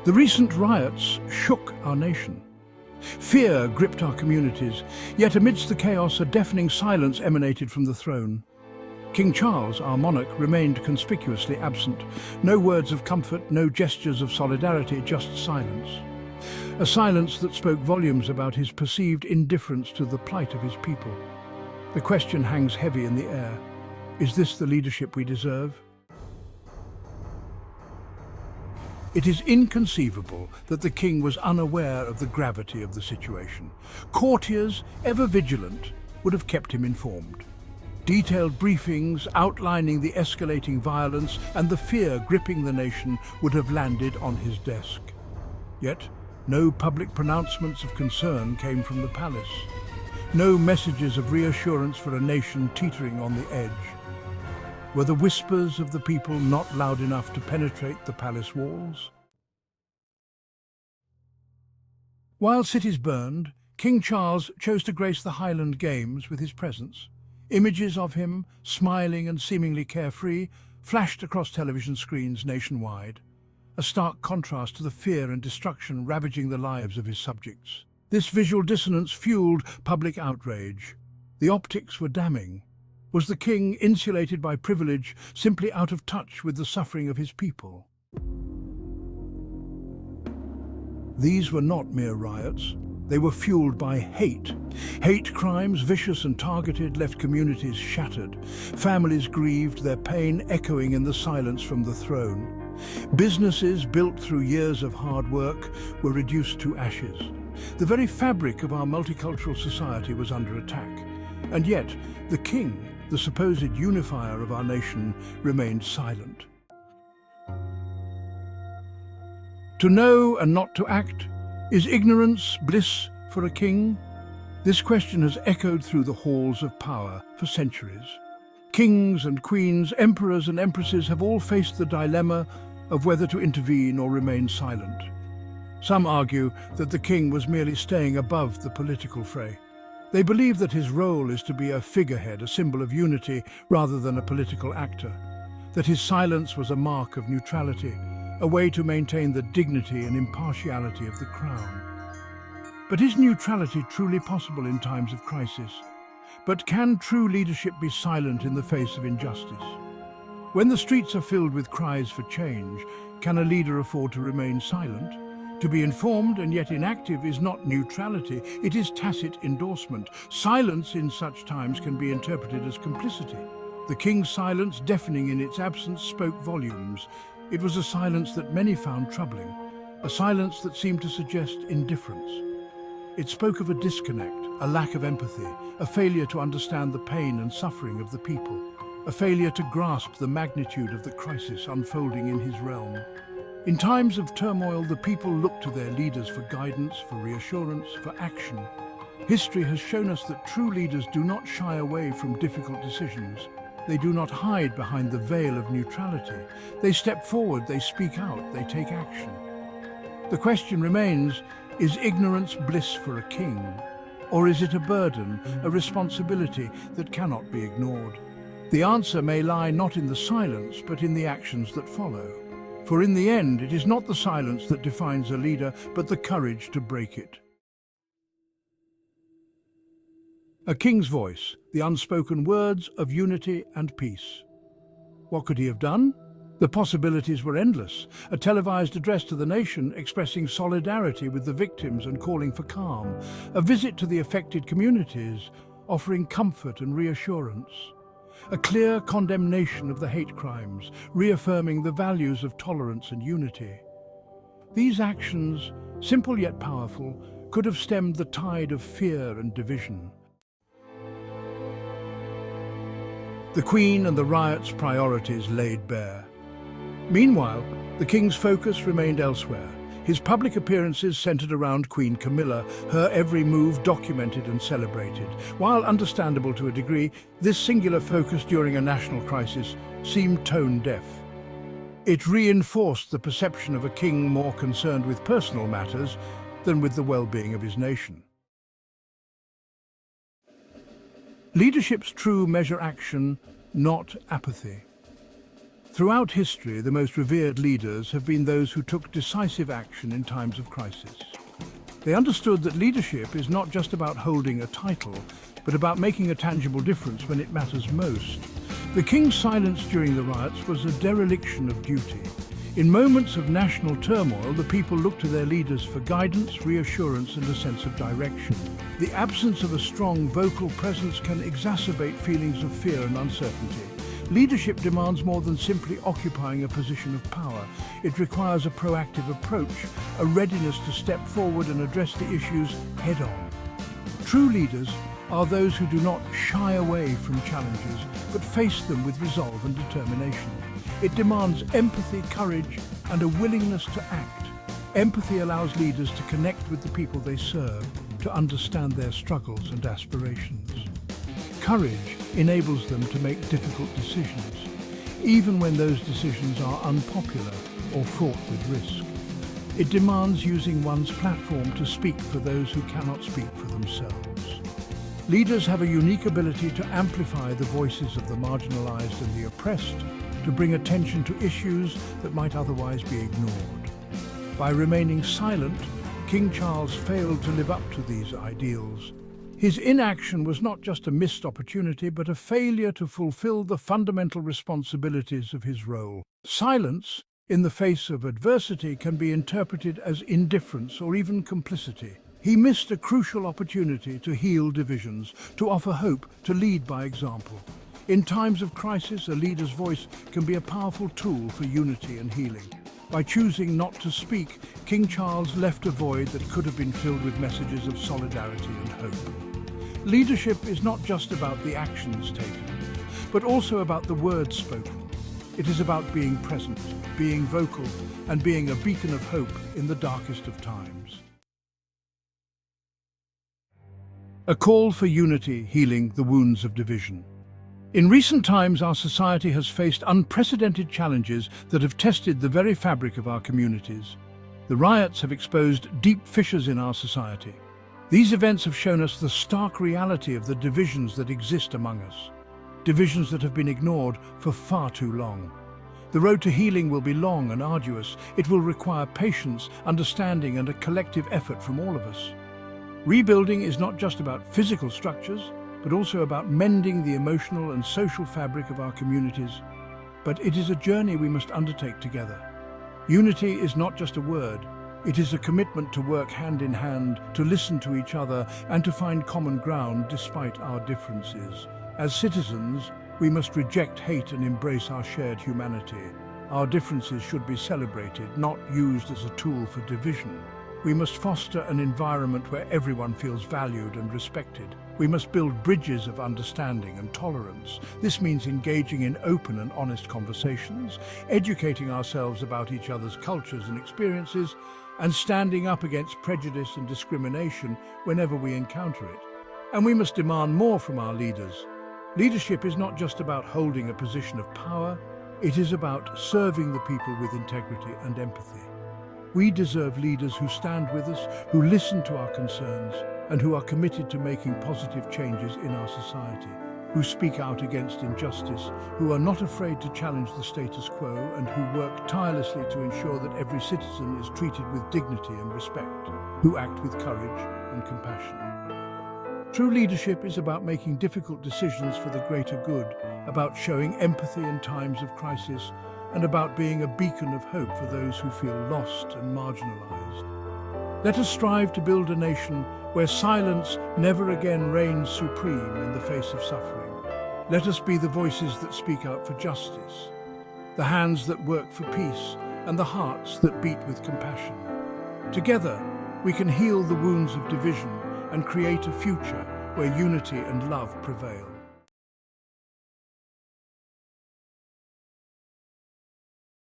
The recent riots shook our nation. Fear gripped our communities, yet amidst the chaos a deafening silence emanated from the throne. King Charles, our monarch, remained conspicuously absent. No words of comfort, no gestures of solidarity, just silence. A silence that spoke volumes about his perceived indifference to the plight of his people. The question hangs heavy in the air. Is this the leadership we deserve? It is inconceivable that the king was unaware of the gravity of the situation. Courtiers, ever vigilant, would have kept him informed. Detailed briefings outlining the escalating violence and the fear gripping the nation would have landed on his desk. Yet, no public pronouncements of concern came from the palace. No messages of reassurance for a nation teetering on the edge. Were the whispers of the people not loud enough to penetrate the palace walls? While cities burned, King Charles chose to grace the Highland Games with his presence. Images of him, smiling and seemingly carefree, flashed across television screens nationwide, a stark contrast to the fear and destruction ravaging the lives of his subjects. This visual dissonance fueled public outrage. The optics were damning. Was the king, insulated by privilege, simply out of touch with the suffering of his people? These were not mere riots. They were fueled by hate. Hate crimes, vicious and targeted, left communities shattered. Families grieved, their pain echoing in the silence from the throne. Businesses built through years of hard work were reduced to ashes. The very fabric of our multicultural society was under attack. And yet, the king, the supposed unifier of our nation, remained silent. To know and not to act, is ignorance bliss for a king? This question has echoed through the halls of power for centuries. Kings and queens, emperors and empresses have all faced the dilemma of whether to intervene or remain silent. Some argue that the king was merely staying above the political fray. They believe that his role is to be a figurehead, a symbol of unity, rather than a political actor. That his silence was a mark of neutrality, a way to maintain the dignity and impartiality of the crown. But is neutrality truly possible in times of crisis? But can true leadership be silent in the face of injustice? When the streets are filled with cries for change, can a leader afford to remain silent? To be informed and yet inactive is not neutrality, it is tacit endorsement. Silence in such times can be interpreted as complicity. The king's silence, deafening in its absence, spoke volumes. It was a silence that many found troubling, a silence that seemed to suggest indifference. It spoke of a disconnect, a lack of empathy, a failure to understand the pain and suffering of the people, a failure to grasp the magnitude of the crisis unfolding in his realm. In times of turmoil, the people look to their leaders for guidance, for reassurance, for action. History has shown us that true leaders do not shy away from difficult decisions. They do not hide behind the veil of neutrality. They step forward, they speak out, they take action. The question remains, is ignorance bliss for a king? Or is it a burden, a responsibility that cannot be ignored? The answer may lie not in the silence, but in the actions that follow. For in the end, it is not the silence that defines a leader, but the courage to break it. A king's voice, the unspoken words of unity and peace. What could he have done? The possibilities were endless. A televised address to the nation expressing solidarity with the victims and calling for calm. A visit to the affected communities, offering comfort and reassurance. A clear condemnation of the hate crimes, reaffirming the values of tolerance and unity. These actions, simple yet powerful, could have stemmed the tide of fear and division. The Queen and the riot's priorities laid bare. Meanwhile, the king's focus remained elsewhere. His public appearances centered around Queen Camilla, her every move documented and celebrated. While understandable to a degree, this singular focus during a national crisis seemed tone-deaf. It reinforced the perception of a king more concerned with personal matters than with the well-being of his nation. Leadership's true measure action, not apathy. Throughout history, the most revered leaders have been those who took decisive action in times of crisis. They understood that leadership is not just about holding a title, but about making a tangible difference when it matters most. The king's silence during the riots was a dereliction of duty. In moments of national turmoil, the people looked to their leaders for guidance, reassurance, and a sense of direction. The absence of a strong vocal presence can exacerbate feelings of fear and uncertainty. Leadership demands more than simply occupying a position of power. It requires a proactive approach, a readiness to step forward and address the issues head-on. True leaders are those who do not shy away from challenges, but face them with resolve and determination. It demands empathy, courage, and a willingness to act. Empathy allows leaders to connect with the people they serve, to understand their struggles and aspirations. Courage enables them to make difficult decisions, even when those decisions are unpopular or fraught with risk. It demands using one's platform to speak for those who cannot speak for themselves. Leaders have a unique ability to amplify the voices of the marginalized and the oppressed, to bring attention to issues that might otherwise be ignored. By remaining silent, King Charles failed to live up to these ideals. His inaction was not just a missed opportunity, but a failure to fulfill the fundamental responsibilities of his role. Silence, in the face of adversity, can be interpreted as indifference or even complicity. He missed a crucial opportunity to heal divisions, to offer hope, to lead by example. In times of crisis, a leader's voice can be a powerful tool for unity and healing. By choosing not to speak, King Charles left a void that could have been filled with messages of solidarity and hope. Leadership is not just about the actions taken, but also about the words spoken. It is about being present, being vocal, and being a beacon of hope in the darkest of times. A call for unity, healing the wounds of division. In recent times, our society has faced unprecedented challenges that have tested the very fabric of our communities. The riots have exposed deep fissures in our society. These events have shown us the stark reality of the divisions that exist among us, divisions that have been ignored for far too long. The road to healing will be long and arduous. It will require patience, understanding, and a collective effort from all of us. Rebuilding is not just about physical structures, but also about mending the emotional and social fabric of our communities. But it is a journey we must undertake together. Unity is not just a word. It is a commitment to work hand in hand, to listen to each other, and to find common ground despite our differences. As citizens, we must reject hate and embrace our shared humanity. Our differences should be celebrated, not used as a tool for division. We must foster an environment where everyone feels valued and respected. We must build bridges of understanding and tolerance. This means engaging in open and honest conversations, educating ourselves about each other's cultures and experiences, and standing up against prejudice and discrimination whenever we encounter it. And we must demand more from our leaders. Leadership is not just about holding a position of power, it is about serving the people with integrity and empathy. We deserve leaders who stand with us, who listen to our concerns, and who are committed to making positive changes in our society, who speak out against injustice, who are not afraid to challenge the status quo, and who work tirelessly to ensure that every citizen is treated with dignity and respect, who act with courage and compassion. True leadership is about making difficult decisions for the greater good, about showing empathy in times of crisis, and about being a beacon of hope for those who feel lost and marginalized. Let us strive to build a nation where silence never again reigns supreme in the face of suffering. Let us be the voices that speak out for justice, the hands that work for peace, and the hearts that beat with compassion. Together, we can heal the wounds of division and create a future where unity and love prevail.